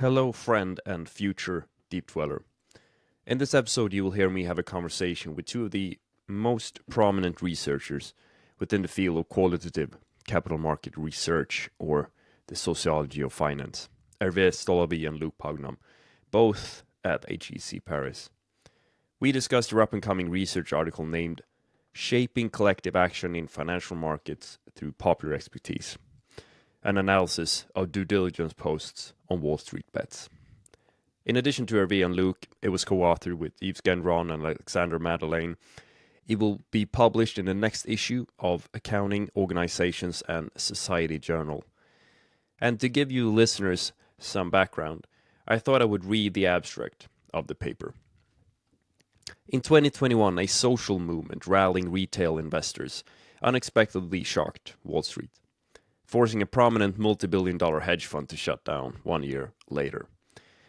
Hello, friend and future deep dweller. In this episode, you will hear me have a conversation with two of the most prominent researchers within the field of qualitative capital market research, or the sociology of finance, Hervé Stolowy and Paugam, both at HEC Paris. We discussed their up-and-coming research article named Shaping Collective Action in Financial Markets Through Popular Expertise, an analysis of due diligence posts on WallStreetBets. In addition to Hervé and Luke, it was co-authored with Yves Gendron and Alexander Madeleine. It will be published in the next issue of Accounting, Organizations and Society Journal. And to give you listeners some background, I thought I would read the abstract of the paper. In 2021, a social movement rallying retail investors unexpectedly shocked Wall Street, forcing a prominent multi-billion-dollar hedge fund to shut down 1 year later.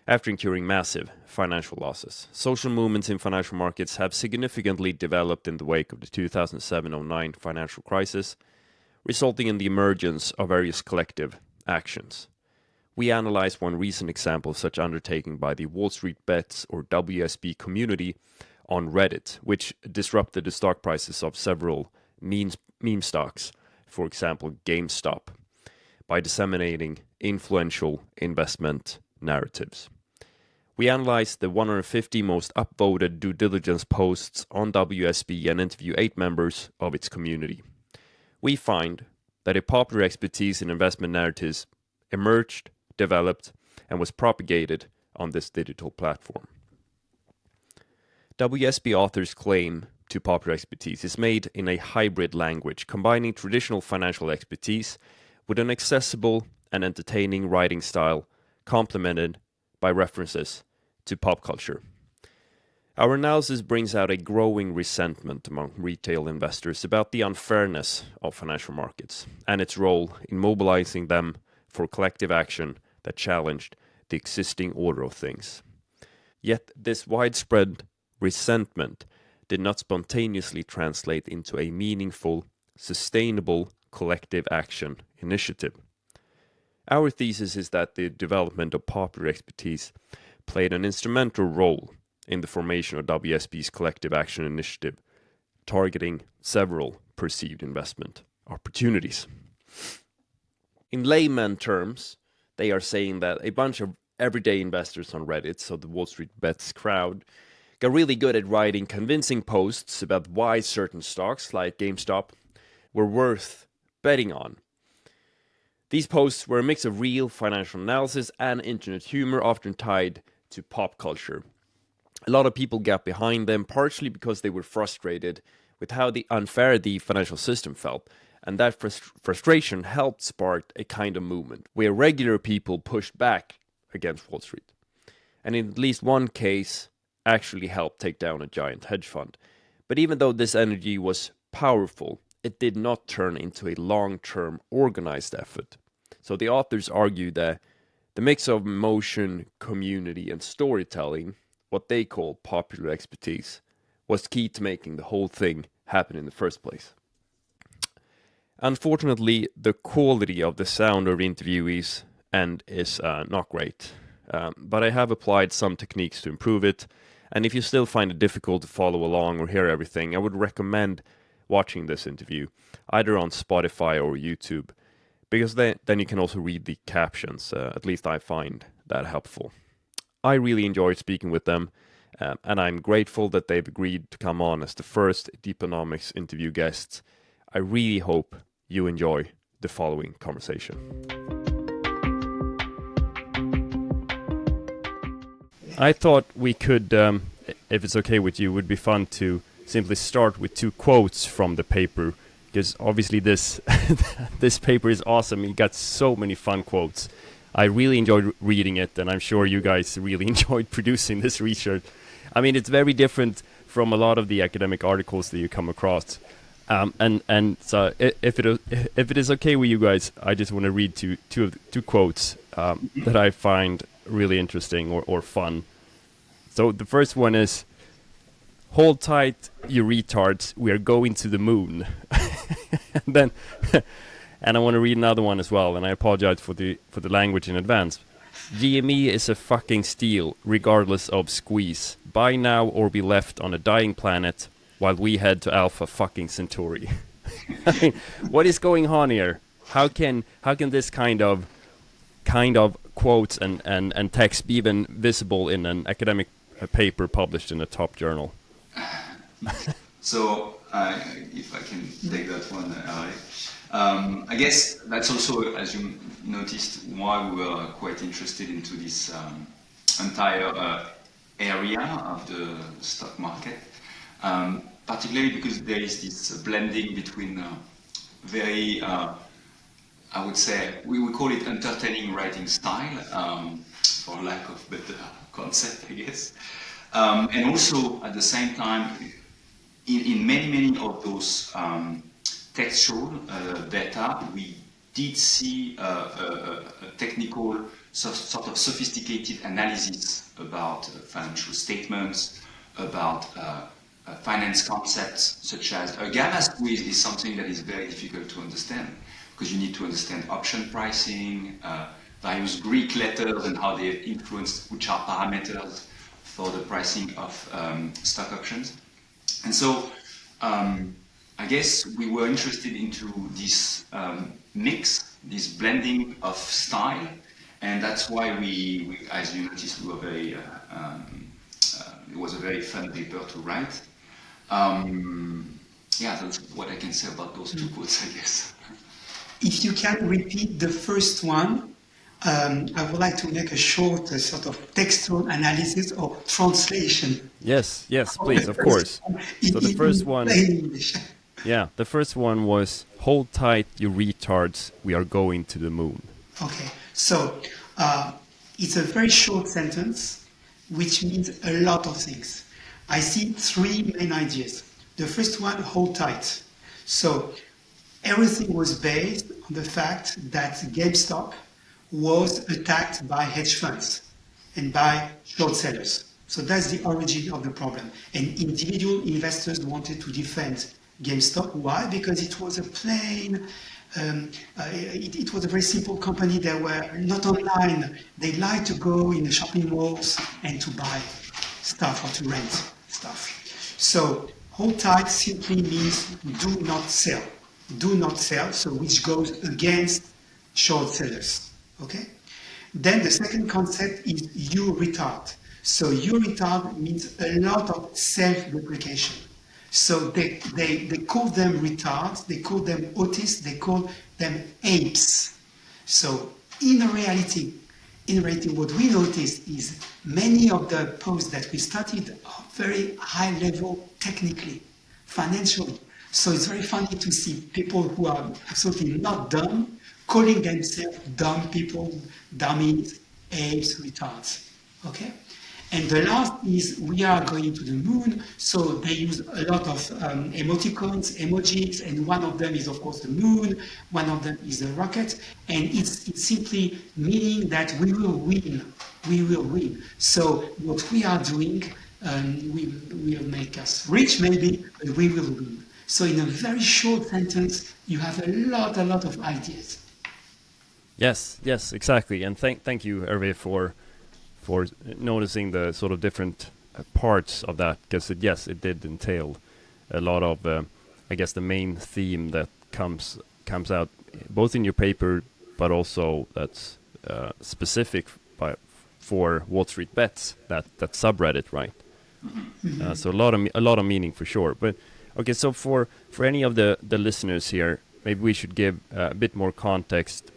After incurring massive financial losses, social movements in financial markets have significantly developed in the wake of the 2007-09 financial crisis, resulting in the emergence of various collective actions. We analyze one recent example of such undertaking by the WallStreetBets or WSB community on Reddit, which disrupted the stock prices of several meme stocks, for example GameStop, by disseminating influential investment narratives. We analyzed the 150 most upvoted due diligence posts on WSB and interview 8 members of its community. We find that a popular expertise in investment narratives emerged, developed, and was propagated on this digital platform. WSB authors' claim to popular expertise is made in a hybrid language, combining traditional financial expertise with an accessible and entertaining writing style, complemented by references to pop culture. Our analysis brings out a growing resentment among retail investors about the unfairness of financial markets and its role in mobilizing them for collective action that challenged the existing order of things. Yet this widespread resentment did not spontaneously translate into a meaningful, sustainable collective action initiative. Our thesis is that the development of popular expertise played an instrumental role in the formation of WSB's collective action initiative, targeting several perceived investment opportunities. In layman terms, they are saying that a bunch of everyday investors on Reddit, so the WallStreetBets crowd, got really good at writing convincing posts about why certain stocks, like GameStop, were worth betting on. These posts were a mix of real financial analysis and internet humor, often tied to pop culture. A lot of people got behind them, partially because they were frustrated with how unfair the financial system felt, and that frustration helped spark a kind of movement where regular people pushed back against Wall Street. And in at least one case, actually helped take down a giant hedge fund. But even though this energy was powerful, it did not turn into a long-term organized effort. So the authors argue that the mix of emotion, community, and storytelling, what they call popular expertise, was key to making the whole thing happen in the first place. Unfortunately, the quality of the sound of interviewees is not great. But I have applied some techniques to improve it. And if you still find it difficult to follow along or hear everything, I would recommend watching this interview, either on Spotify or YouTube, because then you can also read the captions. At least I find that helpful. I really enjoyed speaking with them, and I'm grateful that they've agreed to come on as the first Deeponomics interview guests. I really hope you enjoy the following conversation. I thought we could, if it's okay with you, it would be fun to simply start with 2 quotes from the paper, because obviously this this paper is awesome. It got so many fun quotes. I really enjoyed reading it, and I'm sure you guys really enjoyed producing this research. I mean, it's very different from a lot of the academic articles that you come across. And so if it is okay with you guys, I just want to read two quotes that I find really interesting or fun. So the first one is, "Hold tight, you retards, we are going to the moon." And then, and I want to read another one as well, and I apologize for the language in advance. GME is a fucking steal, regardless of squeeze. Buy now or be left on a dying planet while we head to Alpha fucking Centauri. I mean, what is going on here? How can this kind of quotes and text be even visible in an academic paper published in a top journal? So, if I can take that one, I guess that's also, as you noticed, why we were quite interested into this entire area of the stock market, particularly because there is this blending between very, I would say, we call it entertaining writing style, for lack of better concept, I guess, and also at the same time, in many of those textual data, we did see a technical, sort of sophisticated analysis about financial statements, about finance concepts, such as a gamma squeeze is something that is very difficult to understand, because you need to understand option pricing, various Greek letters and how they influence, which are parameters for the pricing of stock options. And so, I guess we were interested into this mix, this blending of style, and that's why we as you noticed, we were very, it was a very fun paper to write. Yeah, that's what I can say about those two quotes, I guess. If you can repeat the first one, I would like to make a short sort of textual analysis or translation. Yes, please, of course. So the first one, yeah, the first one was, hold tight, you retards, we are going to the moon. Okay, so it's a very short sentence, which means a lot of things. I see three main ideas. The first one, hold tight. So everything was based on the fact that GameStop was attacked by hedge funds and by short sellers. So that's the origin of the problem. And individual investors wanted to defend GameStop. Why? Because it was a plain, it was a very simple company. They were not online. They liked to go in the shopping malls and to buy stuff or to rent stuff. So hold tight simply means do not sell. Do not sell, so which goes against short sellers. Okay? Then the second concept is you retard. So you retard means a lot of self-deprecation. So they call them retards, they call them autists, they call them apes. So in reality, what we noticed is many of the posts that we started are very high level technically, financially. So it's very funny to see people who are absolutely not dumb calling themselves dumb people, dummies, apes, retards. Okay? And the last is we are going to the moon, so they use a lot of emoticons, emojis, and one of them is of course the moon, one of them is the rocket, and it's simply meaning that we will win. We will win. So what we are doing will make us rich maybe, but we will win. So in a very short sentence, you have a lot of ideas. Yes, exactly. And thank you, Hervé, for noticing the sort of different parts of that, because it did entail a lot of, I guess, the main theme that comes out both in your paper, but also that's specific for WallStreetBets, that subreddit, right? Mm-hmm. So a lot of meaning for sure. But okay, so for any of the listeners here, maybe we should give a bit more context.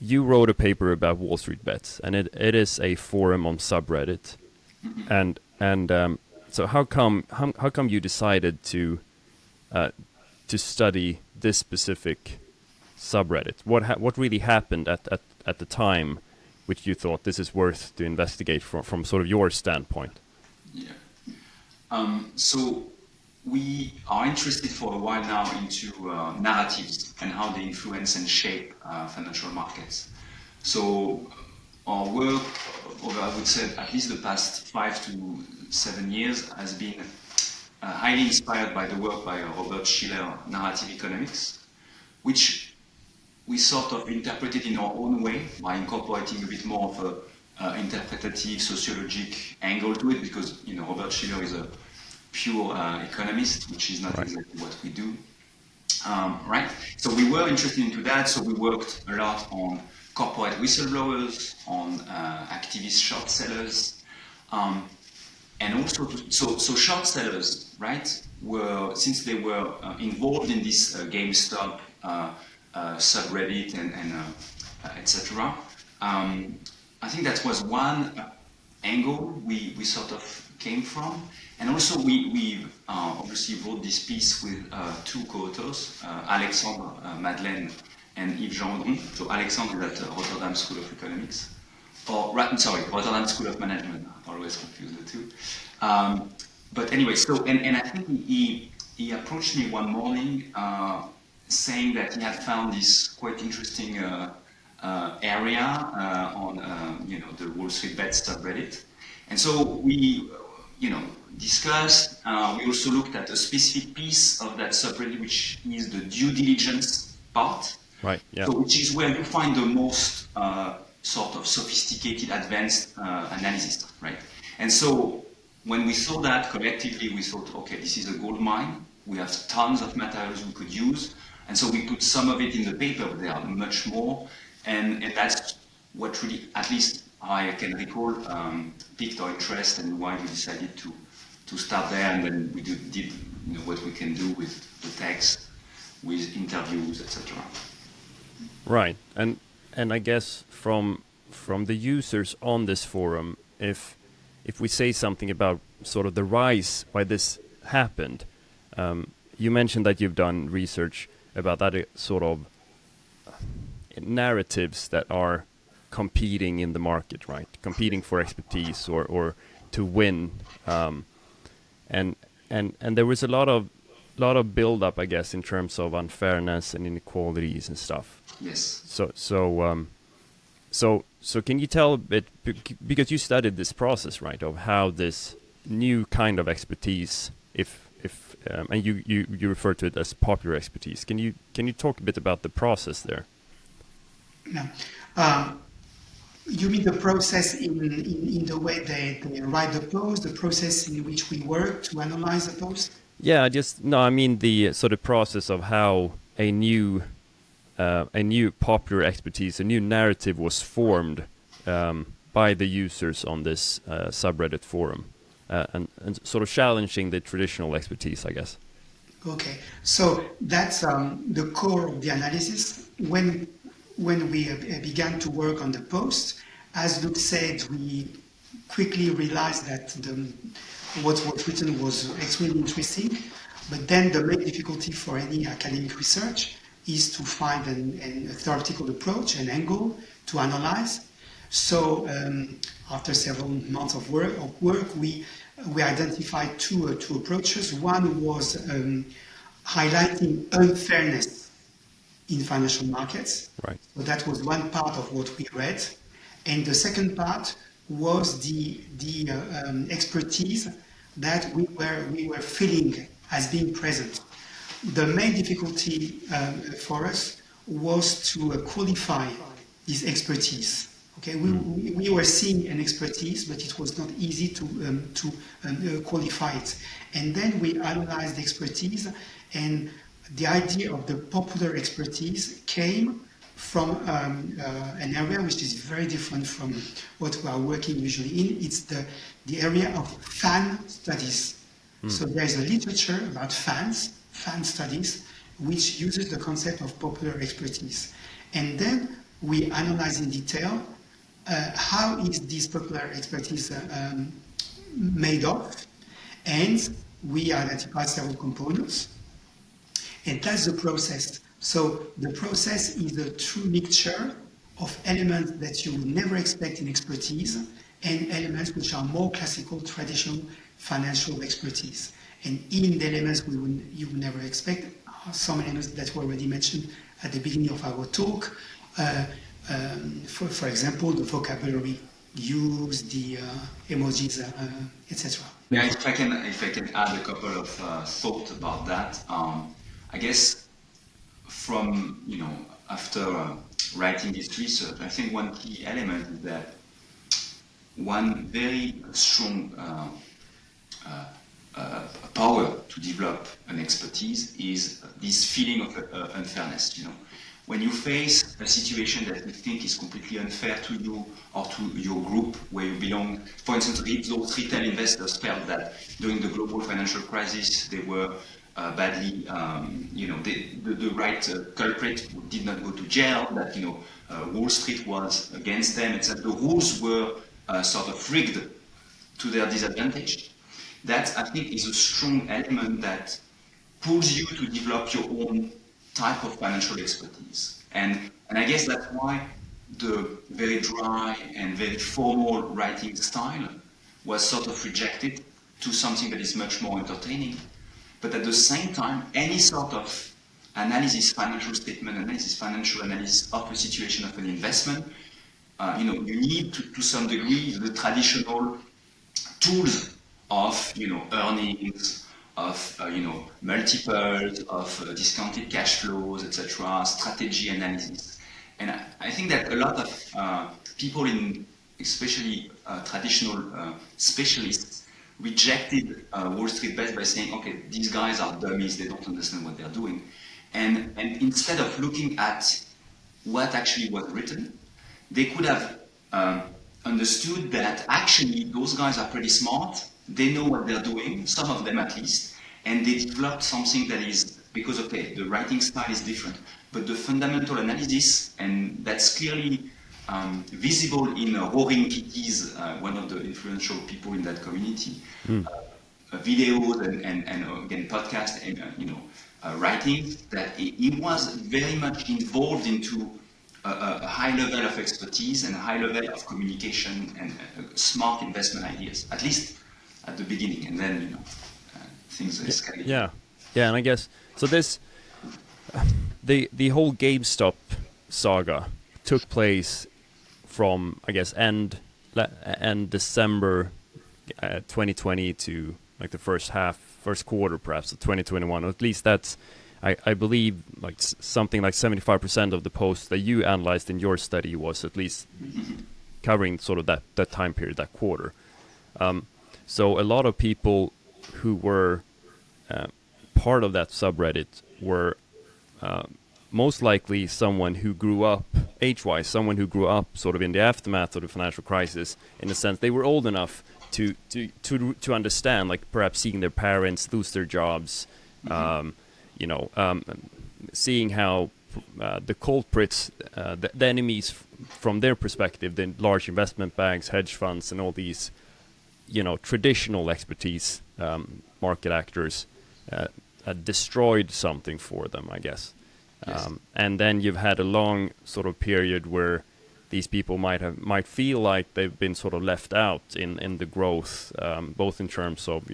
You wrote a paper about WallStreetBets, and it is a forum on subreddit, and so how come you decided to study this specific subreddit? What really happened at the time, which you thought this is worth to investigate from sort of your standpoint? Yeah. So we are interested for a while now into narratives and how they influence and shape financial markets. So our work over, I would say, at least the past 5 to 7 years has been highly inspired by the work by Robert Schiller, Narrative Economics, which we sort of interpret it in our own way by incorporating a bit more of a interpretative, sociologic angle to it, because Robert Schiller is a pure economist, which is not exactly what we do. Right? So we were interested into that, so we worked a lot on corporate whistleblowers, on activist short sellers, and also, so short sellers, right, since they were involved in this GameStop subreddit and etc. I think that was one angle we sort of came from. And also we obviously wrote this piece with two co-authors, Alexandre Madeleine and Yves Gendron. So Alexandre is at Rotterdam School of Economics, Rotterdam School of Management. I always confuse the two. But anyway, and I think he approached me one morning saying that he had found this quite interesting area on the WallStreetBets subreddit. And so we discussed. We also looked at a specific piece of that subreddit, which is the due diligence part. Right. Yeah. So, which is where you find the most sort of sophisticated, advanced analysis, right? And so, when we saw that collectively, we thought, okay, this is a gold mine. We have tons of materials we could use, and so we put some of it in the paper. But there are much more, and that's what really, at least I can recall, piqued our interest and why we decided to start there, and then we did what we can do with the text, with interviews, etc. Right, and I guess from the users on this forum, if we say something about sort of the rise why this happened, you mentioned that you've done research about that sort of narratives that are competing in the market, right? Competing for expertise or to win, and there was a lot of build up, I guess, in terms of unfairness and inequalities and stuff. Yes. So can you tell a bit, because you studied this process, right, of how this new kind of expertise, and you refer to it as popular expertise. Can you talk a bit about the process there? No. You mean the process in the way they write the post, the process in which we work to analyze the post? Yeah, I mean the sort of process of how a new popular expertise, a new narrative was formed by the users on this subreddit forum, and sort of challenging the traditional expertise, I guess. Okay, so that's the core of the analysis. When we began to work on the post, as Luc said, we quickly realized that what was written was extremely interesting, but then the main difficulty for any academic research is to find a theoretical approach, an angle to analyze. So after several months of work, we identified two approaches. One was highlighting unfairness in financial markets. Right. So that was one part of what we read, and the second part was the expertise that we were feeling as being present. The main difficulty for us was to qualify this expertise. Okay, we were seeing an expertise, but it was not easy to qualify it. And then we analyzed the expertise, and the idea of the popular expertise came from an area which is very different from what we are working usually in. It's the area of fan studies. So there is a literature about fan studies, which uses the concept of popular expertise. And then we analyze in detail how is this popular expertise made of, and we identify several components. And that's the process. So the process is a true mixture of elements that you would never expect in expertise and elements which are more classical, traditional financial expertise. And in the elements you would never expect are some elements that were already mentioned at the beginning of our talk. For example, the vocabulary used, the emojis, etc. Yeah, if I can add a couple of thoughts about that. I guess from after writing this research, I think one key element is that one very strong power to develop an expertise is this feeling of unfairness. You know, when you face a situation that you think is completely unfair to you or to your group where you belong, for instance, if those retail investors felt that during the global financial crisis they were badly, the right culprit did not go to jail, that Wall Street was against them, etc. The rules were sort of rigged to their disadvantage. That, I think, is a strong element that pulls you to develop your own type of financial expertise. And I guess that's why the very dry and very formal writing style was sort of rejected to something that is much more entertaining. But at the same time, any sort of analysis, financial statement analysis, financial analysis of a situation of an investment, you need to some degree the traditional tools of earnings, of multiples, of discounted cash flows, etc., strategy analysis. And I think that a lot of people in especially traditional specialists rejected WallStreetBets by saying, okay, these guys are dummies, they don't understand what they're doing. And instead of looking at what actually was written, they could have understood that actually those guys are pretty smart, they know what they're doing, some of them at least, and they developed something that is, because okay, the writing style is different, but the fundamental analysis, and that's clearly visible in Roaring Kitty's, one of the influential people in that community, videos and again podcast and writing, that he was very much involved into a high level of expertise and a high level of communication and smart investment ideas, at least at the beginning, and then things escalate. Yeah, and I guess so. This the whole GameStop saga took place from, I guess, end December 2020 to like the first quarter perhaps of 2021, or at least that's I believe like something like 75% of the posts that you analyzed in your study was at least covering sort of that time period, that quarter. So a lot of people who were part of that subreddit were most likely someone who grew up age-wise, someone who grew up sort of in the aftermath of the financial crisis. In a sense, they were old enough to understand, like perhaps seeing their parents lose their jobs, seeing how the culprits, the enemies from their perspective, the large investment banks, hedge funds, and all these, traditional expertise market actors destroyed something for them, I guess. Yes. And then you've had a long sort of period where these people might feel like they've been sort of left out in the growth, both in terms of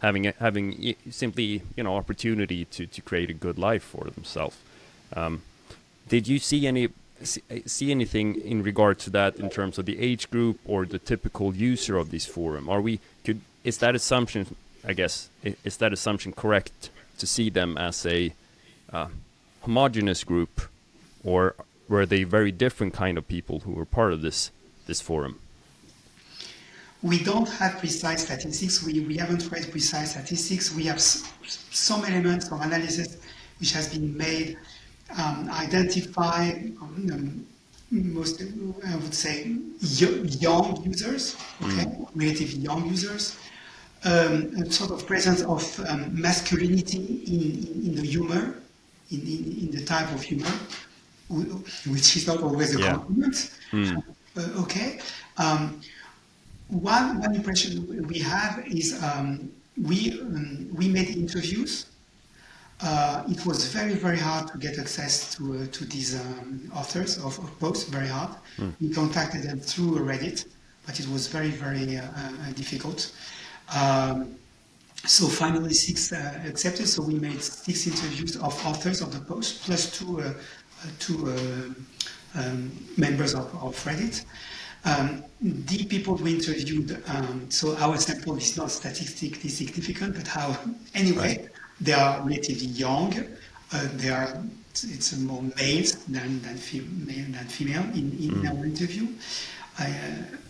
having simply opportunity to create a good life for themselves. Did you see anything in regard to that in terms of the age group or the typical user of this forum? Is that assumption, I guess, is that assumption correct to see them as a homogeneous group, or were they very different kind of people who were part of this forum? We don't have precise statistics. We haven't read precise statistics. We have some elements of analysis which has been made, identify most, I would say, young users, relatively young users, a sort of presence of masculinity in the humor, in the type of humor, which is not always a compliment. One impression we have is we made interviews. It was very, very hard to get access to these authors of books, very hard. We contacted them through Reddit, but it was very, very difficult. So finally 6 accepted, so we made 6 interviews of authors of the post, plus two members of Reddit. The people we interviewed, so our sample is not statistically significant, but anyway, they are relatively young. They are it's more males than female in our interview,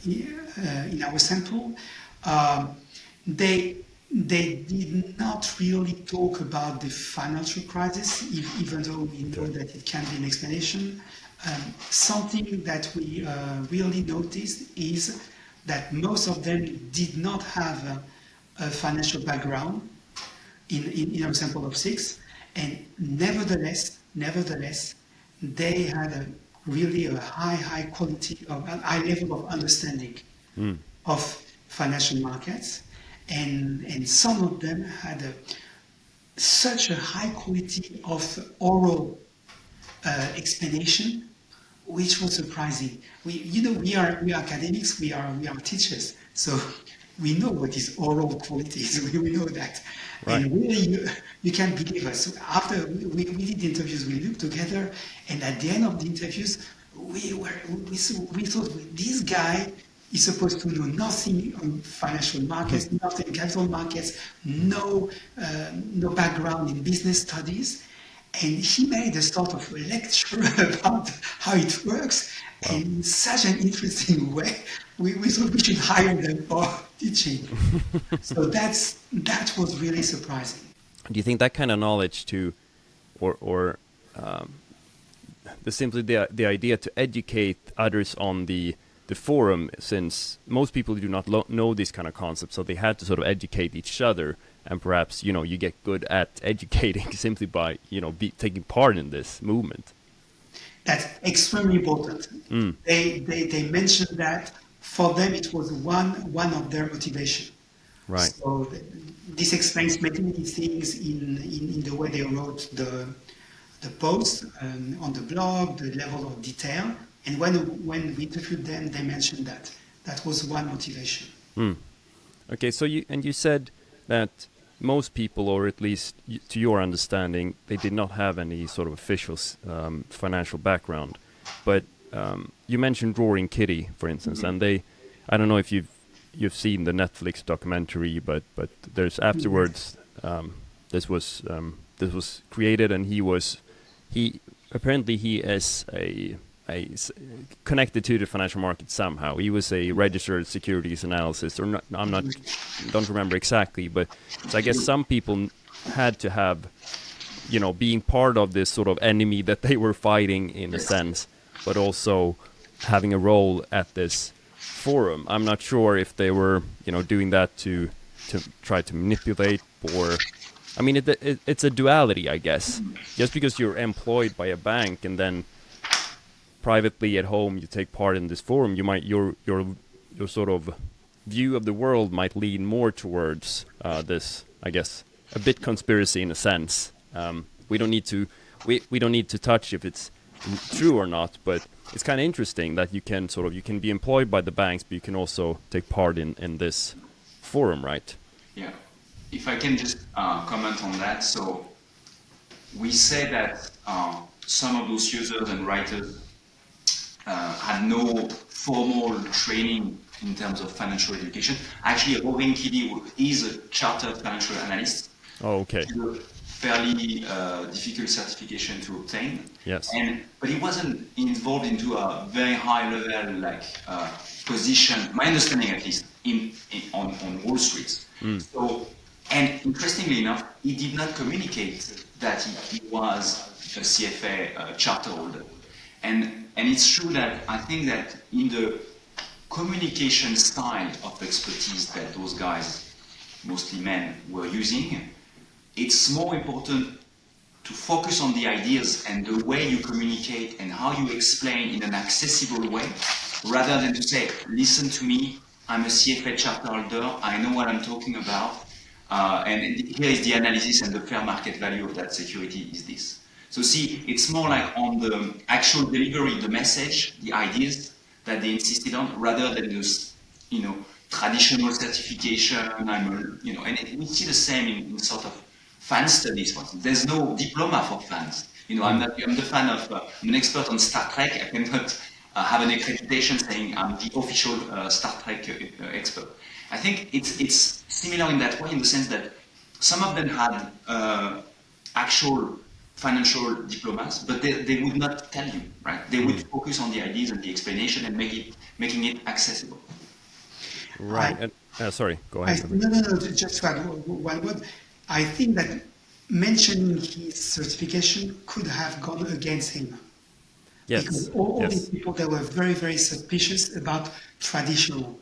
in our sample. They did not really talk about the financial crisis, even though we know that it can be an explanation. Something that we really noticed is that most of them did not have a financial background in our sample of 6, and nevertheless, they had really a high quality of a high level of understanding of financial markets, and some of them had such a high quality of oral explanation, which was surprising. We are academics, we are teachers, so we know what is oral quality. We know that, right. And really, you can't believe us. So after we did the interviews, we looked together, and at the end of the interviews, we thought this guy is supposed to know nothing on financial markets, nothing in capital markets, no background in business studies. And he made a sort of lecture about how it works, and in such an interesting way. We thought we should hire them for teaching. So that was really surprising. Do you think that kind of knowledge or the idea to educate others on the forum, since most people do not know this kind of concept, so they had to sort of educate each other, and perhaps you get good at educating simply by taking part in this movement. That's extremely important. They mentioned that for them it was one of their motivation. Right. So this explains many things in the way they wrote the posts on the blog, the level of detail. And when we interviewed them, they mentioned that was one motivation. Okay, so you said that most people, or at least to your understanding, they did not have any sort of official financial background. But you mentioned Roaring Kitty, for instance, and I don't know if you've seen the Netflix documentary, but there's afterwards this was created, and he apparently is connected to the financial market somehow. He was a registered securities analyst, or not, don't remember exactly, but so I guess some people had to have, being part of this sort of enemy that they were fighting in a sense, but also having a role at this forum. I'm not sure if they were, doing that to try to manipulate, or, I mean, it's a duality, I guess. Just because you're employed by a bank and then privately at home you take part in this forum, your sort of view of the world might lean more towards this, I guess, a bit conspiracy in a sense. We don't need to touch if it's true or not, but it's kind of interesting that you can be employed by the banks, but you can also take part in this forum, right? Yeah. If I can just comment on that. So we say that some of those users and writers had no formal training in terms of financial education. Actually, Roaring Kitty is a chartered financial analyst. Oh, okay. It's a fairly difficult certification to obtain. Yes. But he wasn't involved into a very high level position, my understanding at least, on Wall Street. So, and interestingly enough, he did not communicate that he was a CFA charter holder. And it's true that I think that in the communication style of expertise that those guys, mostly men, were using, it's more important to focus on the ideas and the way you communicate and how you explain in an accessible way, rather than to say, listen to me, I'm a CFA charter holder, I know what I'm talking about, and here is the analysis, and the fair market value of that security is this. So see, it's more like on the actual delivery, the message, the ideas that they insisted on, rather than this, traditional certification. And we see the same in sort of fan studies, for instance. There's no diploma for fans. I'm the fan of, I'm an expert on Star Trek. I cannot have an accreditation saying I'm the official Star Trek expert. I think it's similar in that way, in the sense that some of them had actual financial diplomas, but they would not tell you, right? They would focus on the ideas and the explanation and making it accessible. Right. Sorry, go ahead. No, just to add one word. I think that mentioning his certification could have gone against him. Yes. Because all these people that were very, very suspicious about traditional,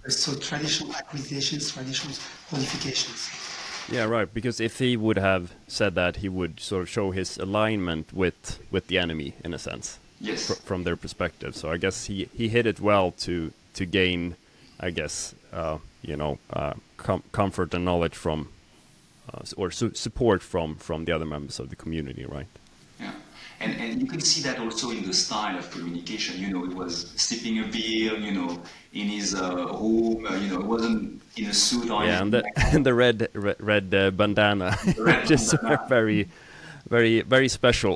so traditional accreditations, traditional qualifications. Yeah, right. Because if he would have said that, he would sort of show his alignment with the enemy, in a sense. Yes. From their perspective. So I guess he hit it well to gain, I guess, comfort and knowledge from, or support from the other members of the community, right? Yeah. And you can see that also in the style of communication. It was sipping a beer, in his room. It wasn't in a suit or anything. And the red bandana, just very, very, very special,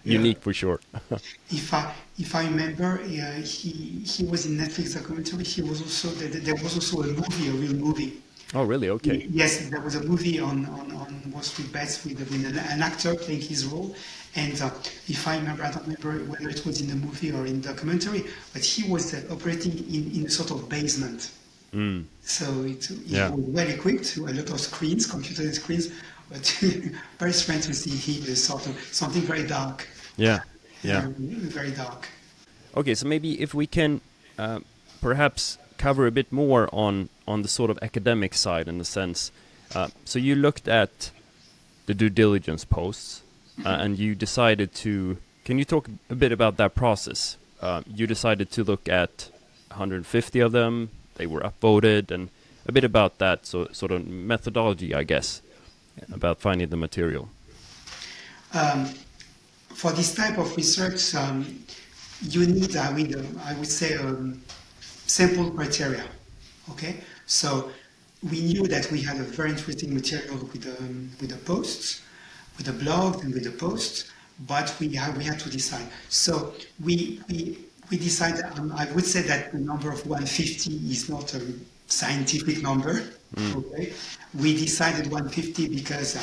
unique for sure. If I remember, he was in Netflix documentary. He was also there was also a movie, a real movie. Oh, really? Okay. Yes, there was a movie on WallStreetBets with an actor playing his role. And if I remember, I don't remember whether it was in the movie or in the documentary, but he was operating in a sort of basement. So it was well equipped, a lot of screens, computer screens, but very strange to see him sort of something very dark. Yeah. Very dark. Okay, so maybe if we can perhaps cover a bit more on the sort of academic side, in the sense. So you looked at the due diligence posts, and you decided to. Can you talk a bit about that process? You decided to look at 150 of them. They were upvoted, and a bit about that sort of methodology, I guess, about finding the material. For this type of research, you need, I would say, sample criteria. Okay, so we knew that we had a very interesting material with the posts, with the blog and with the posts, but we had to decide. So we decided. I would say that the number of 150 is not a scientific number. Okay, we decided 150 because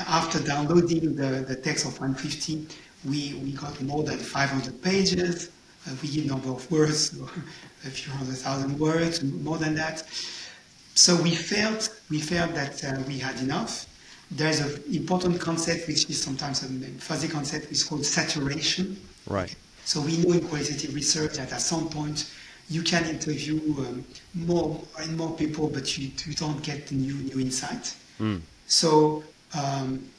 after downloading the text of 150, we got more than 500 pages. We give number of words, a few 100,000 words, more than that. So we felt that we had enough. There's an important concept, which is sometimes a fuzzy concept, which is called saturation. Right. So we know in qualitative research that at some point you can interview more and more people, but you don't get new insight. So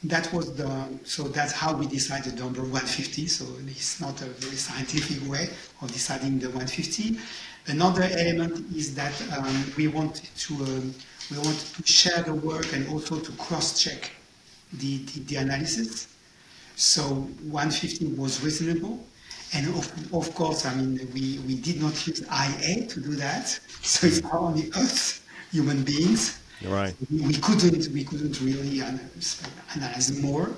that's how we decided the number 150. So it's not a very scientific way of deciding the 150. Another element is that we wanted to share the work and also to cross-check the analysis. So 150 was reasonable. And of course, we did not use IA to do that. So it's only us, human beings. Right. We couldn't really analyze more,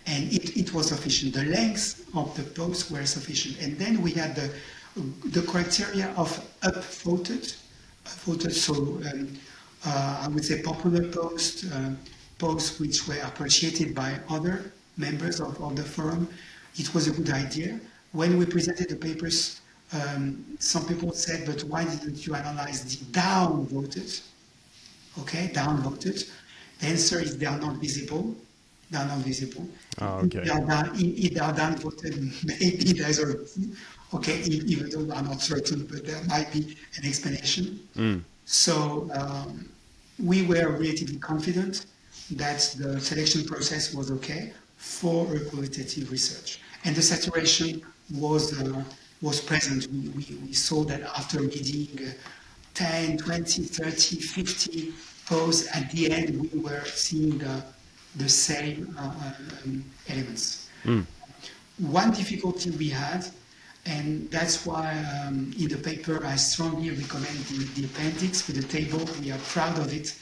and it was sufficient. The lengths of the posts were sufficient, and then we had the criteria of upvoted. So I would say popular posts which were appreciated by other members of the forum. It was a good idea. When we presented the papers, some people said, "But why didn't you analyze the downvoted?" Okay, downvoted. The answer is they are not visible. They are not visible. Oh, okay. If they are downvoted, maybe there's a reason. Okay, even though I'm not certain, but there might be an explanation. So we were relatively confident that the selection process was okay for a qualitative research, and the saturation was present. We saw that after reading 10, 20, 30, 50 posts, at the end we were seeing the same elements. One difficulty we had, and that's why in the paper I strongly recommend the appendix with the table. We are proud of it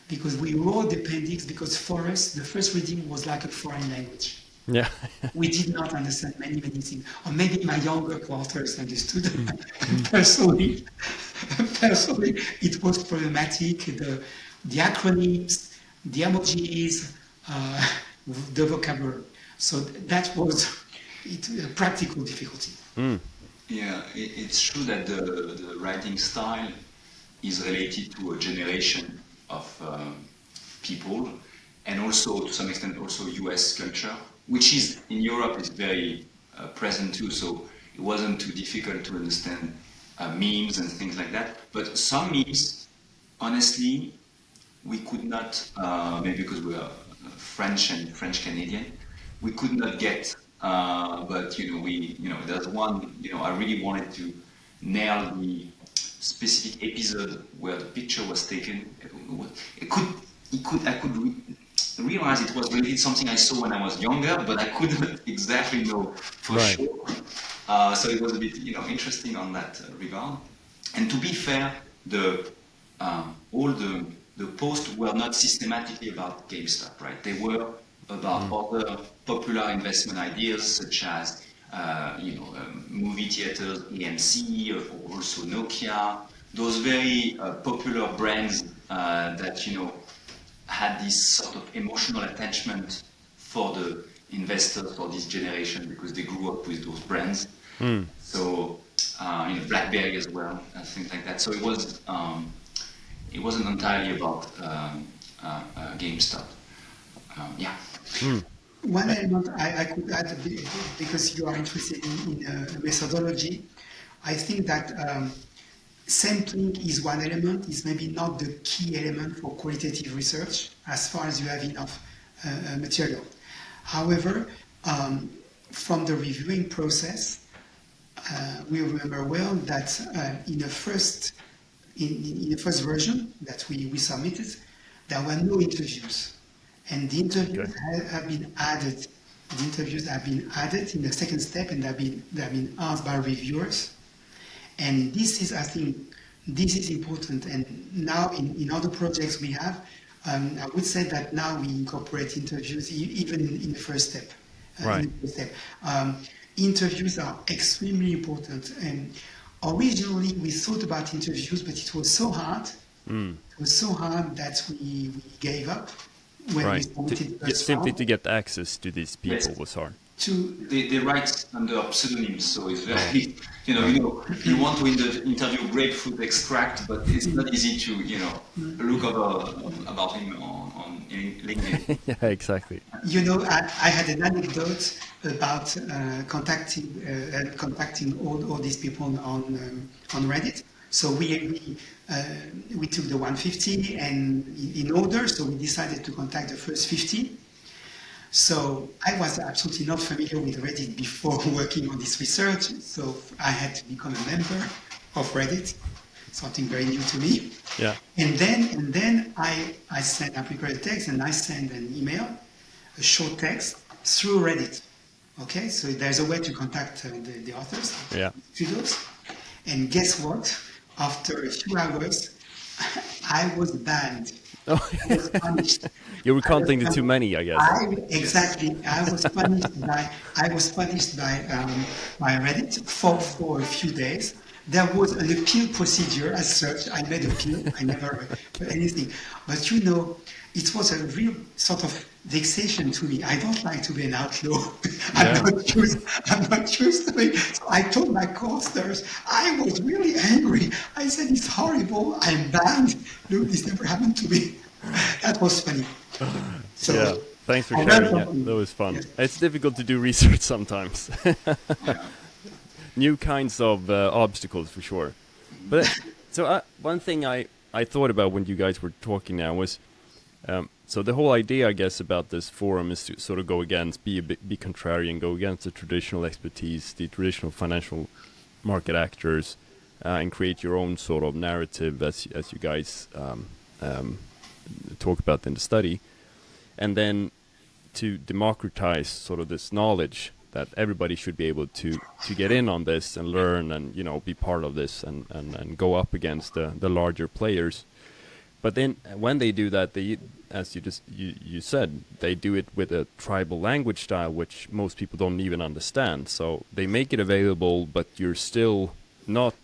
because we wrote the appendix because for us the first reading was like a foreign language. Yeah. We did not understand many things, or maybe my younger quarters understood. Personally, it was problematic. The acronyms, the emojis, the vocabulary. So that was a practical difficulty. Yeah, it's true that the writing style is related to a generation of people, and also to some extent also US culture, which is in Europe is very present too. So it wasn't too difficult to understand memes and things like that. But some memes, honestly, we could not, maybe because we are French and French Canadian, we could not get. But there's one. I really wanted to nail the specific episode where the picture was taken. I could realize it was related to something I saw when I was younger, but I couldn't exactly know for sure. So it was a bit, interesting on that regard. And to be fair, all the posts were not systematically about GameStop, right? They were about other popular investment ideas such as movie theaters, AMC, or also Nokia. Those very popular brands that had this sort of emotional attachment for the investors for this generation because they grew up with those brands. So BlackBerry as well, things like that. So it wasn't entirely about GameStop. Yeah. One element I could add, because you are interested in methodology, I think that sampling is one element, is maybe not the key element for qualitative research as far as you have enough material. However, from the reviewing process, we remember well that in the first version that we submitted, there were no interviews. And the interviews have been added. The interviews have been added in the second step, and they have been asked by reviewers. And this is, I think, important. And now in other projects we have, I would say that now we incorporate interviews even in the first step. Interviews are extremely important. And originally we thought about interviews, but it was so hard. It was so hard that we gave up. Simply to get access to these people was hard. They write under pseudonyms, so it's very, you want to interview grapefruit extract, but it's not easy to, look about him on LinkedIn. Yeah, exactly. I had an anecdote about contacting all these people on Reddit. So we took the 150 and in order, so we decided to contact the first 50. So I was absolutely not familiar with Reddit before working on this research, so I had to become a member of Reddit, something very new to me. Yeah. And then I prepared a text and I sent an email, a short text through Reddit. Okay, so there's a way to contact the authors. Yeah. Studios. And guess what? After a few hours, I was banned. Oh. I was punished. You were contacting too many, I guess. Exactly. I was punished by Reddit for a few days. There was an appeal procedure as such. I made appeal. I never anything. But it was a real sort of vexation to me. I don't like to be an outlaw. I'm not used to it. So I told my co-authors, I was really angry. I said, it's horrible. I'm banned. Look, this never happened to me. That was funny. So, yeah, thanks for sharing. Yeah, that was fun. Yes. It's difficult to do research sometimes. New kinds of obstacles for sure. But so one thing I thought about when you guys were talking now was, so the whole idea, I guess, about this forum is to sort of go against, be contrarian, go against the traditional expertise, the traditional financial market actors, and create your own sort of narrative, as you guys talk about in the study, and then to democratize sort of this knowledge that everybody should be able to get in on this and learn and be part of this and go up against the larger players. But then when they do that, they, as you said, they do it with a tribal language style, which most people don't even understand. So they make it available, but you're still not,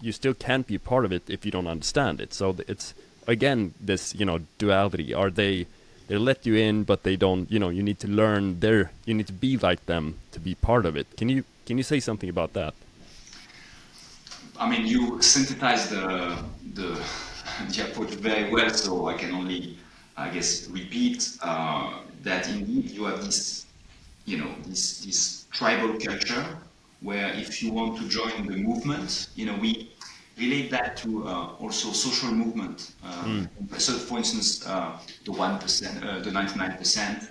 you still can't be part of it if you don't understand it. So it's again this duality. Are they they let you in, but they don't. You need to learn you need to be like them to be part of it. Can you say something about that? I mean, you synthesized the the approach very well, so I can only, I guess, repeat that indeed you have this, this tribal culture where if you want to join the movement, we relate that to also social movement. So, for instance, the 1%, the 99%,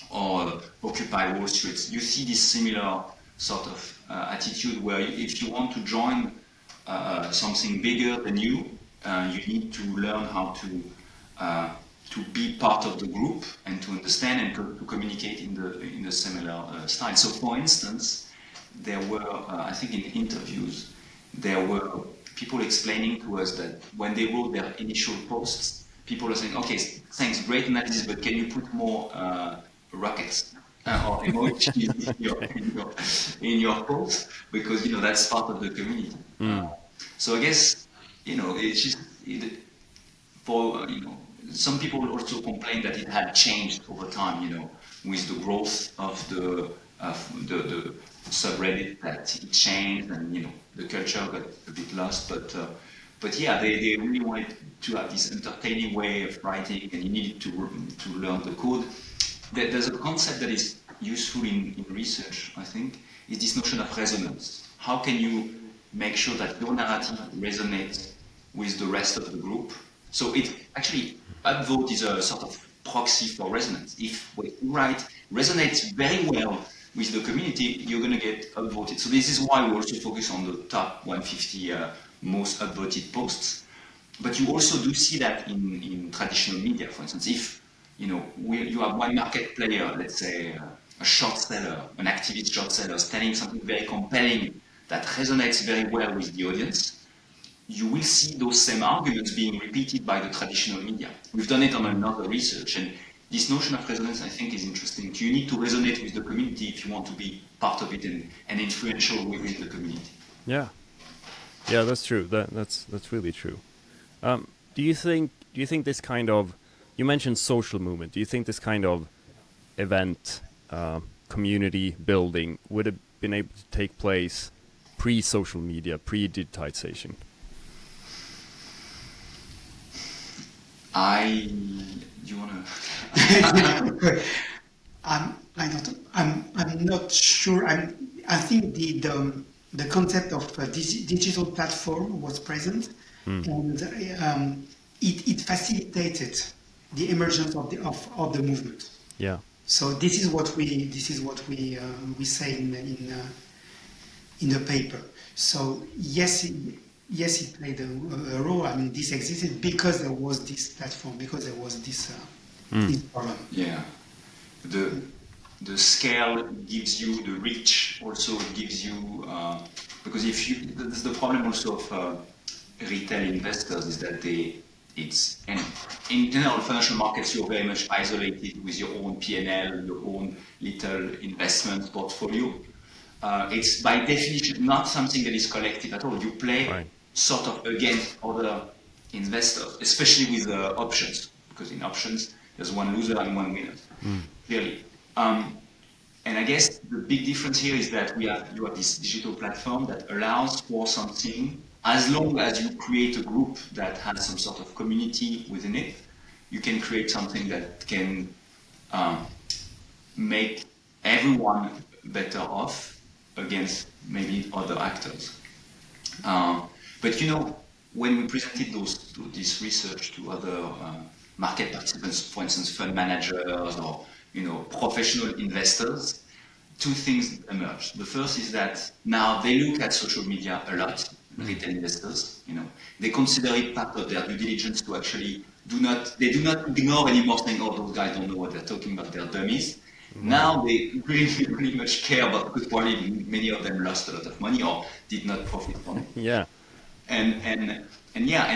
or Occupy Wall Street. You see this similar sort of attitude where if you want to join something bigger than you, you need to learn how to be part of the group and to understand and to communicate in the similar style. So, for instance, there were, I think, in interviews, there were people explaining to us that when they wrote their initial posts, people are saying, "Okay, thanks, great analysis, but can you put more rockets or emojis in your post, because that's part of the community." So I guess it's just for some people also complain that it had changed over time, with the growth of the subreddit, that it changed and the culture got a bit lost, but yeah, they really wanted to have this entertaining way of writing, and you needed to learn the code. There's a concept that is useful in research, I think, is this notion of resonance. How can you make sure that your narrative resonates with the rest of the group? So it actually, upvote is a sort of proxy for resonance. If what you write resonates very well with the community, you're going to get upvoted. So this is why we also focus on the top 150 most upvoted posts. But you also do see that in traditional media, for instance. If you have one market player, let's say a short seller, an activist short seller, telling something very compelling that resonates very well with the audience, you will see those same arguments being repeated by the traditional media. We've done it on another research, and this notion of resonance, I think, is interesting. You need to resonate with the community if you want to be part of it and influential within the community. Yeah, that's true. That's really true. Do you think this kind of, you mentioned social movement, do you think this kind of event, community building, would have been able to take place pre-social media, pre-digitization? You wanna? I'm not sure. I think the concept of a digital platform was present, and it facilitated the emergence of the movement. Yeah. So this is what we say in the paper. So yes, it played a role. I mean, this existed because there was this platform, because there was this problem. Yeah, the scale gives you the reach. Also, it gives you because that's the problem also of retail investors, is that and in general financial markets, you're very much isolated with your own P&L, your own little investment portfolio. It's by definition not something that is collective at all. You play sort of against other investors, especially with options, because in options there's one loser and one winner, clearly. And I guess the big difference here is that you have this digital platform that allows for something. As long as you create a group that has some sort of community within it, you can create something that can make everyone better off against maybe other actors. But when we presented this research to other market participants, for instance, fund managers or professional investors, two things emerged. The first is that now they look at social media a lot. Retail investors, they consider it part of their due diligence to actually do not ignore anymore, saying, "Oh, those guys don't know what they're talking about, they're dummies." Now they really, really much care about, because probably many of them lost a lot of money or did not profit from it. Yeah. And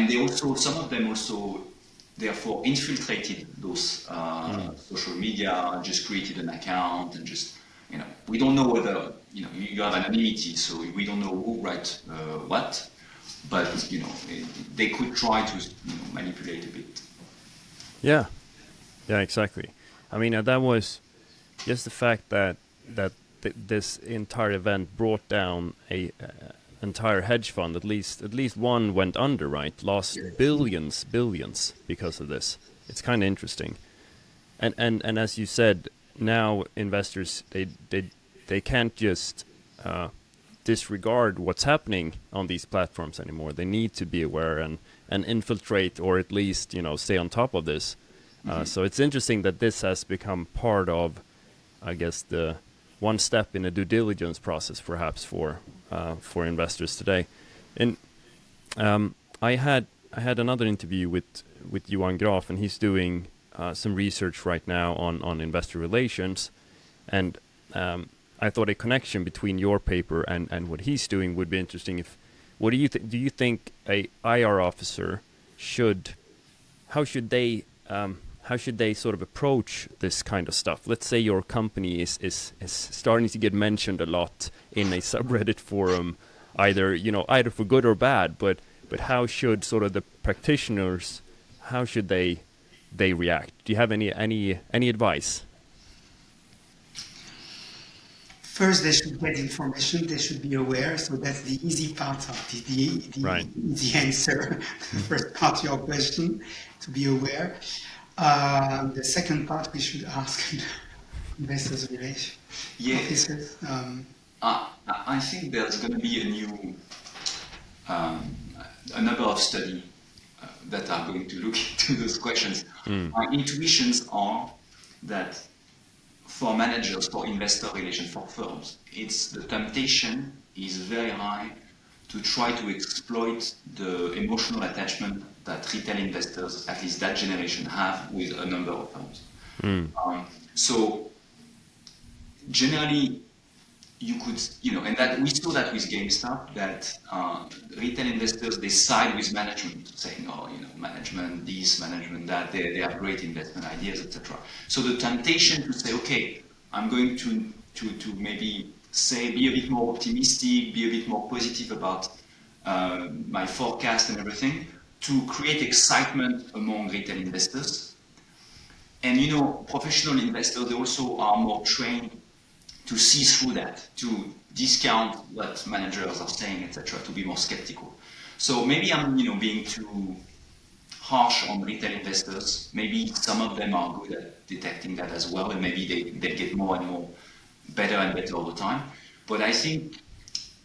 they also, some of them also, therefore infiltrated those social media, just created an account and just, we don't know whether, you have anonymity, so we don't know who writes what, but, they could try to manipulate a bit. Yeah. Yeah, exactly. I mean, that was just the fact that this entire event brought down a entire hedge fund. At least one went under, right? Lost billions because of this. It's kind of interesting. And as you said, now investors they can't just disregard what's happening on these platforms anymore. They need to be aware and infiltrate, or at least stay on top of this. So it's interesting that this has become part of, I guess, the one step in a due diligence process, perhaps for investors today. And I had another interview with Johan Graf, and he's doing some research right now on investor relations, and I thought a connection between your paper and what he's doing would be interesting. What do you think? Do you think a IR officer how should they sort of approach this kind of stuff? Let's say your company is starting to get mentioned a lot in a subreddit forum, either for good or bad. But how should sort of the practitioners, how should they react? Do you have any advice? First, they should get information. They should be aware. So that's the easy part of the answer. The first part of your question, to be aware. The second part, we should ask investors relations officers. I think there's going to be a number of studies that are going to look into those questions. My intuitions are that for managers, for investor relations, for firms, the temptation is very high to try to exploit the emotional attachment that retail investors, at least that generation, have with a number of firms. So generally, you could, and that we saw that with GameStop, that retail investors, they side with management, saying, management this, management that, they have great investment ideas, etc. So the temptation to say, okay, I'm going to maybe say, be a bit more optimistic, be a bit more positive about my forecast and everything, to create excitement among retail investors. And professional investors, they also are more trained to see through that, to discount what managers are saying, etc., to be more skeptical. So maybe I'm, being too harsh on retail investors. Maybe some of them are good at detecting that as well, and maybe they get more and more better and better all the time. But I think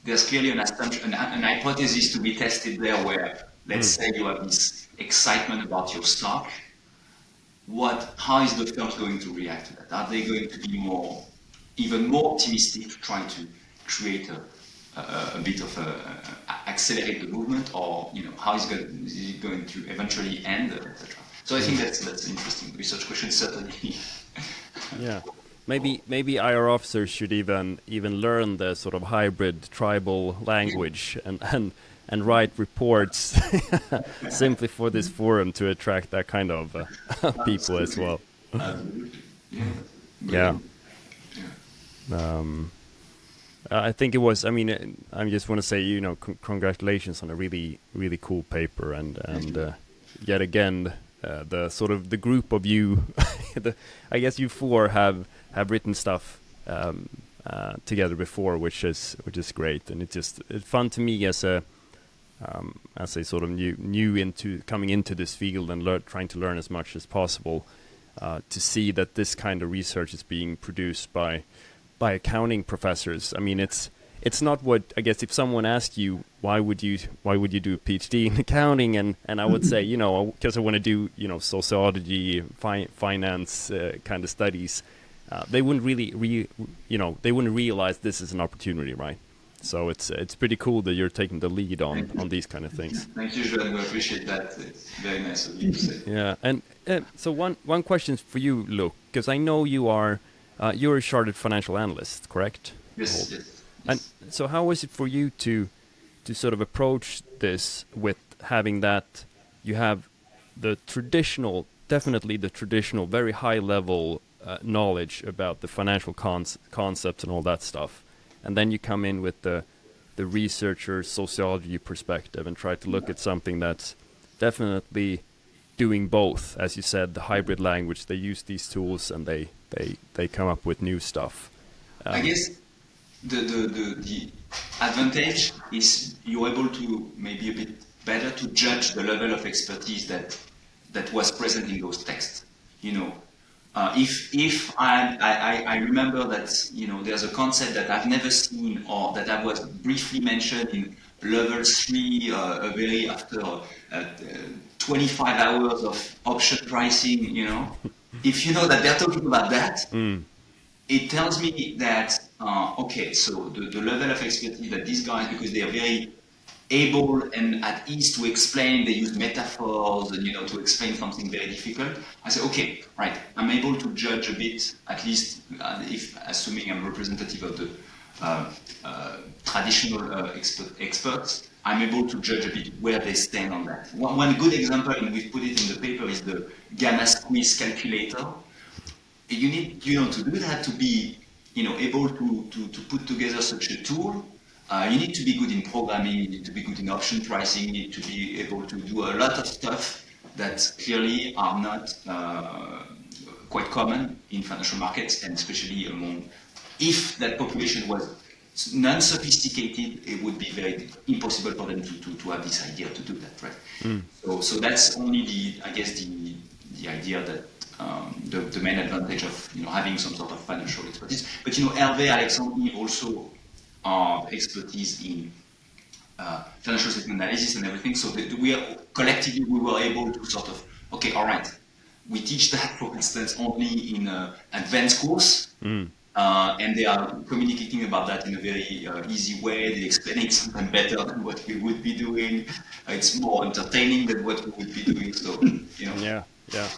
there's clearly an assumption, an hypothesis to be tested there, where let's say you have this excitement about your stock. How is the firm going to react to that? Are they going to be even more optimistic, trying to create a bit of accelerate the movement, or how is it going to eventually end, etc. So I think that's an interesting research question, certainly. Yeah, maybe IR officers should even learn the sort of hybrid tribal language and write reports simply for this forum to attract that kind of people as well. Absolutely. Yeah. I think it was. I mean, I just want to say, congratulations on a really, really cool paper, and yet again, the sort of the group of you, I guess you four have written stuff together before, which is great, and it's fun to me as a sort of new into coming into this field and trying to learn as much as possible, to see that this kind of research is being produced by accounting professors. I mean, it's not what, I guess, if someone asked you why would you do a PhD in accounting, and I would say, because I want to do sociology, finance kind of studies, they wouldn't really they wouldn't realize this is an opportunity, right? So it's pretty cool that you're taking the lead on these kind of things. Thank you, Joanne. We appreciate that. It's very nice of you to say. Yeah, and so one question for you, Luc, because I know you're a chartered financial analyst, correct? Yes. And so how was it for you to sort of approach this with having that you have definitely the traditional, very high level knowledge about the financial concepts and all that stuff, and then you come in with the researcher sociology perspective and try to look at something that's definitely doing both, as you said, the hybrid language. They use these tools and they come up with new stuff. I guess the advantage is you're able to maybe a bit better to judge the level of expertise that was present in those texts. You know, if I remember that, you know, there's a concept that I've never seen or that I was briefly mentioned in level 3, after 25 hours of option pricing, you know, if you know that they're talking about that, it tells me that, okay, so the level of expertise that these guys, because they are very able and at ease to explain, they use metaphors and, you know, to explain something very difficult. I say, okay, right, I'm able to judge a bit, at least if assuming I'm representative of the traditional experts, I'm able to judge a bit where they stand on that. One good example, and we've put it in the paper, is the gamma squeeze calculator. You need, you know, to do that, to be, you know, able to put together such a tool. You need to be good in programming, you need to be good in option pricing, you need to be able to do a lot of stuff that clearly are not quite common in financial markets, and especially among, if that population was non-sophisticated, it would be very impossible for them to have this idea to do that, right? So that's only the idea that the main advantage of, you know, having some sort of financial expertise. But, you know, Hervé, Alexandre also are expertise in financial statement analysis and everything. So that we were able to sort of, okay, all right, we teach that, for instance, only in an advanced course. And they are communicating about that in a very easy way. They explain it sometimes better than what we would be doing. It's more entertaining than what we would be doing. So, you know. Yeah.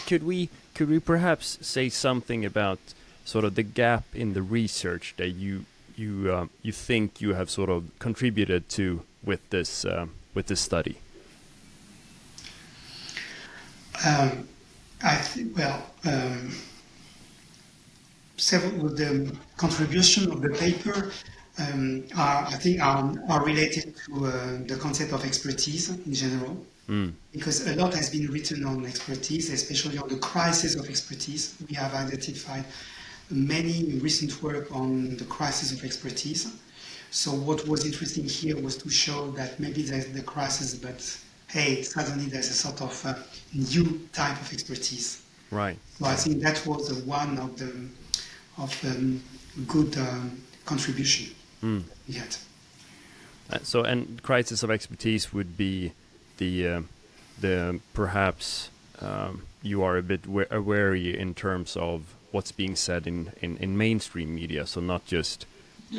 Could we perhaps say something about sort of the gap in the research that you think you have sort of contributed to with this study? Several of the contribution of the paper are related to the concept of expertise in general, because a lot has been written on expertise, especially on the crisis of expertise. We have identified many recent work on the crisis of expertise. So what was interesting here was to show that maybe there's the crisis, but hey, suddenly there's a sort of new type of expertise. Right. So I think that was one of the good contribution we had. So, and crisis of expertise would be the perhaps you are a bit wary in terms of what's being said in mainstream media, so not just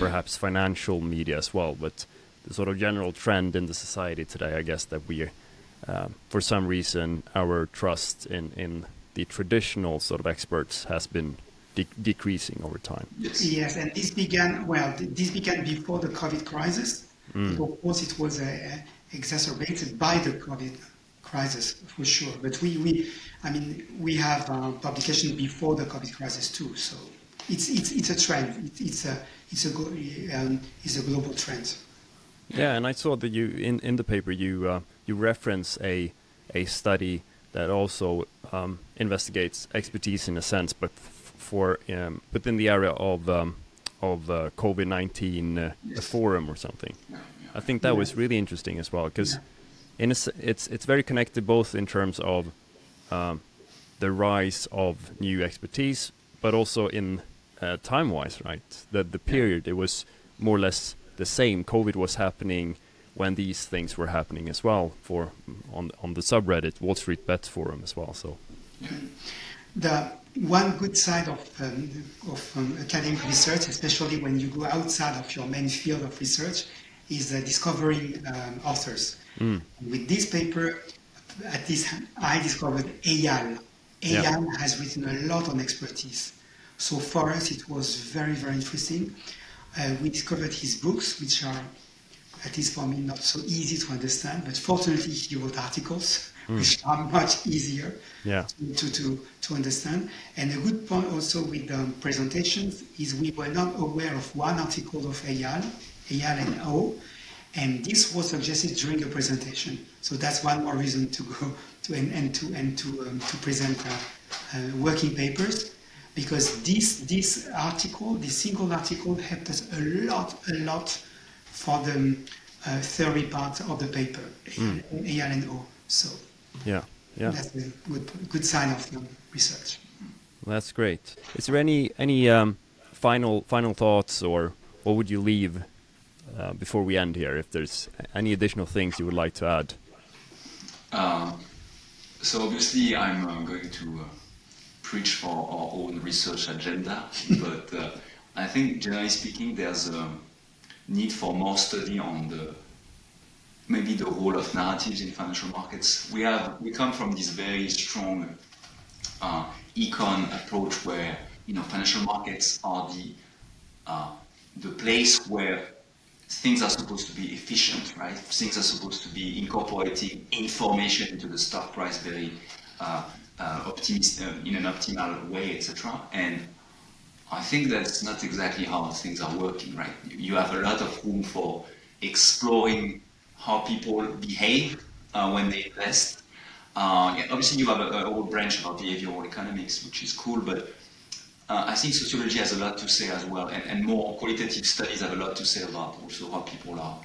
perhaps financial media as well, but the sort of general trend in the society today, I guess, that we for some reason our trust in the traditional sort of experts has been decreasing over time. Yes, and this began before the COVID crisis. But of course, it was exacerbated by the COVID crisis for sure. But we have publication before the COVID crisis too. So it's a trend. It's a global trend. Yeah, and I saw that you in the paper you reference a study that also investigates expertise in a sense, but within the area of COVID-19 forum or something. I think that was really interesting as well, because it's very connected both in terms of the rise of new expertise, but also in time-wise, right? The period, it was more or less the same. COVID was happening when these things were happening as well, on the subreddit WallStreetBets forum as well. So the one good side of academic research, especially when you go outside of your main field of research, is discovering authors. With this paper, at least I discovered Eyal. Eyal has written a lot on expertise. So for us, it was very, very interesting. We discovered his books, which are, at least for me, not so easy to understand, but fortunately he wrote articles, which are much easier to understand. And a good point also with presentations is we were not aware of one article of Eyal and O, And this was suggested during a presentation. So that's one more reason to go to present working papers, because this article, this single article, helped us a lot for the theory part of the paper, ALNO. So Yeah. that's a good sign of research. That's great. Is there any final thoughts, or what would you leave before we end here? If there's any additional things you would like to add? So obviously, I'm going to preach for our own research agenda, but I think generally speaking, there's a need for more study on maybe the role of narratives in financial markets. We come from this very strong econ approach where financial markets are the place where things are supposed to be efficient, right? Things are supposed to be incorporating information into the stock price very in an optimal way, etc. And I think that's not exactly how things are working, right? You have a lot of room for exploring how people behave when they invest. Obviously, you have a whole branch about behavioral economics, which is cool, but I think sociology has a lot to say as well, and more qualitative studies have a lot to say about also how people are,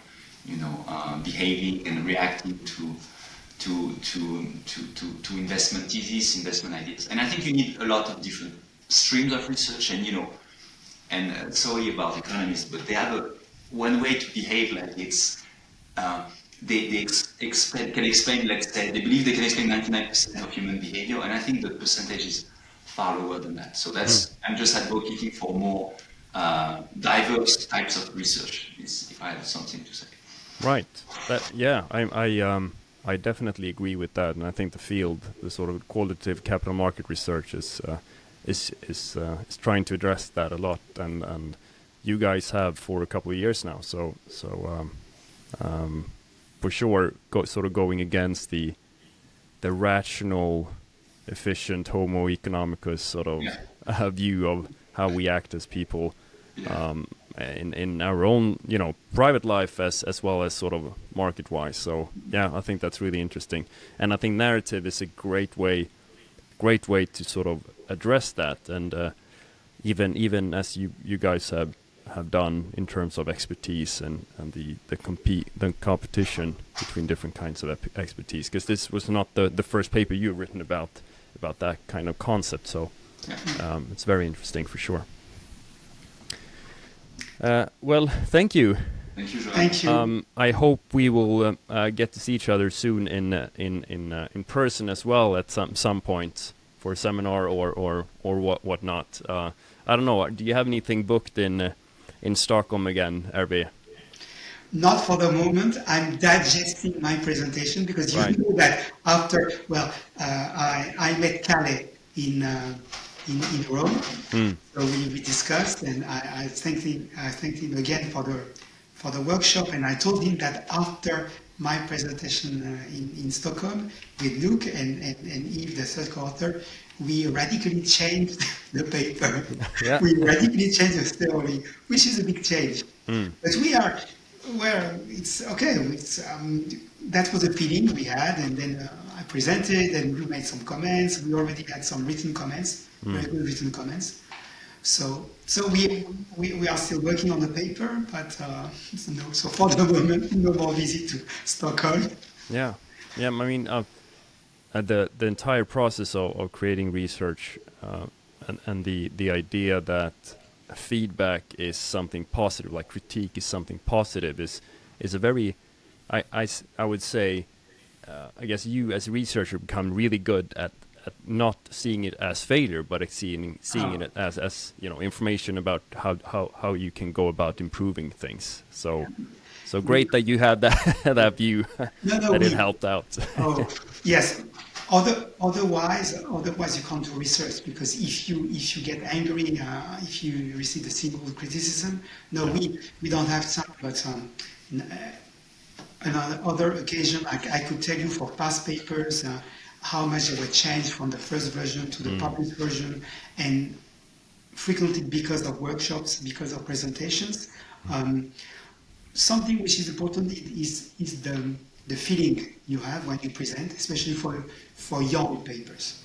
behaving and reacting to investment thesis, investment ideas. And I think you need a lot of different streams of research, and sorry about economists, but they have one way to behave like it's. They can explain, let's say, they believe they can explain 99% of human behavior, and I think the percentage is far lower than that. So I'm just advocating for more diverse types of research, if I have something to say. Right. I definitely agree with that, and I think the sort of qualitative capital market research is trying to address that a lot, and you guys have for a couple of years now. So for sure, going against the rational, efficient Homo economicus sort of view of how we act as people in our own private life as well as sort of market wise. So yeah, I think that's really interesting, and I think narrative is a great way to sort of address that, and even as you guys have done in terms of expertise and the competition between different kinds of expertise, because this was not the first paper you've written about that kind of concept, so it's very interesting for sure. Well, thank you. Thank you, Joanne. Thank you. I hope we will get to see each other soon in person as well at some point for a seminar or whatnot. I don't know. Do you have anything booked in Stockholm again, Hervé? Not for the moment. I'm digesting my presentation because you know that after, I met Calais in Rome. So we discussed, and I thanked him again for the workshop, and I told him that after my presentation in Stockholm with Luke and Yves, the third co-author, we radically changed the paper. Yeah. We radically changed the story, which is a big change. But it's okay. That was a feeling we had, and then I presented, and you made some comments. We already had some written comments, very good written comments. So we are still working on the paper, but so for the moment, no more visit to Stockholm. Yeah. I mean, the entire process of creating research and the idea that feedback is something positive, like critique is something positive, is a very, I would say, I guess you as a researcher become really good at not seeing it as failure, but seeing it as information about how you can go about improving things. So great that you had that view it helped out. Oh yes. Otherwise you can't do research, because if you get angry, if you receive a single criticism, we don't have time. But another occasion, I could tell you for past papers how much they were changed from the first version to the published version, and frequently because of workshops, because of presentations. something which is important is the feeling you have when you present, especially for young papers.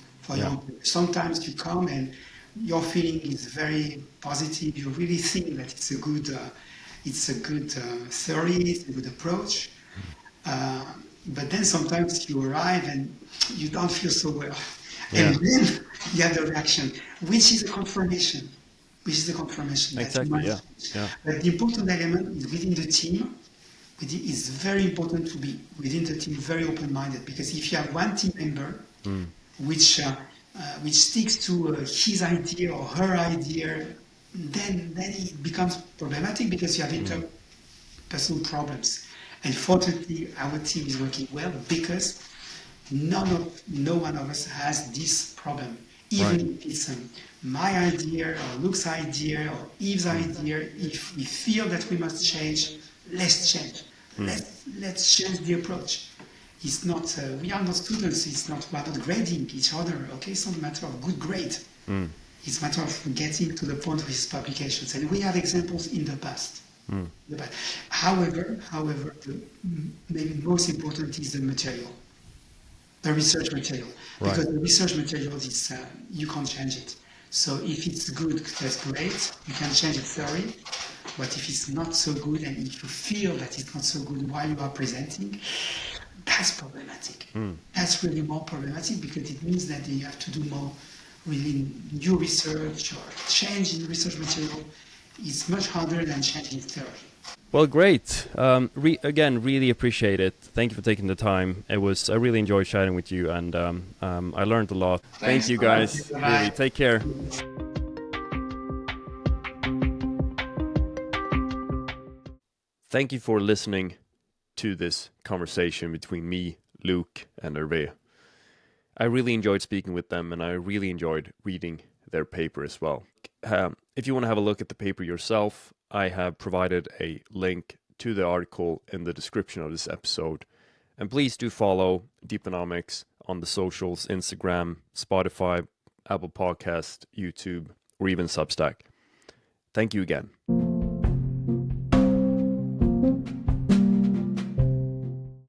Sometimes you come and your feeling is very positive. You really think that it's a good theory, it's a good approach. But then sometimes you arrive and you don't feel so well. Yeah. And then you have the reaction, which is a confirmation. Exactly, That you yeah. must. Yeah. But the important element is within the team. It's very important to be within the team very open-minded, because if you have one team member which sticks to his idea or her idea, then it becomes problematic because you have interpersonal problems. And fortunately, our team is working well because no one of us has this problem. Even if it's my idea or Luke's idea or Eve's idea, if we feel that we must change, let's change. Let's change the approach. It's not, we are not students, we are not grading each other, okay? It's not a matter of good grade. It's a matter of getting to the point with publications. And we have examples in the past. However, maybe most important is the material. The research material, because the research material is you can't change it. So if it's good, that's great. You can change the theory, but if it's not so good, and if you feel that it's not so good while you are presenting, that's problematic. That's really more problematic because it means that you have to do more really new research or change in research material. It's much harder than changing theory. Well, great. Again, really appreciate it. Thank you for taking the time. I really enjoyed chatting with you, and I learned a lot. Thanks. Thank you, guys. Bye. Really, take care. Thank you for listening to this conversation between me, Luke, and Hervé. I really enjoyed speaking with them, and I really enjoyed reading their paper as well. If you want to have a look at the paper yourself, I have provided a link to the article in the description of this episode. And please do follow Deeponomics on the socials, Instagram, Spotify, Apple Podcast, YouTube, or even Substack. Thank you again.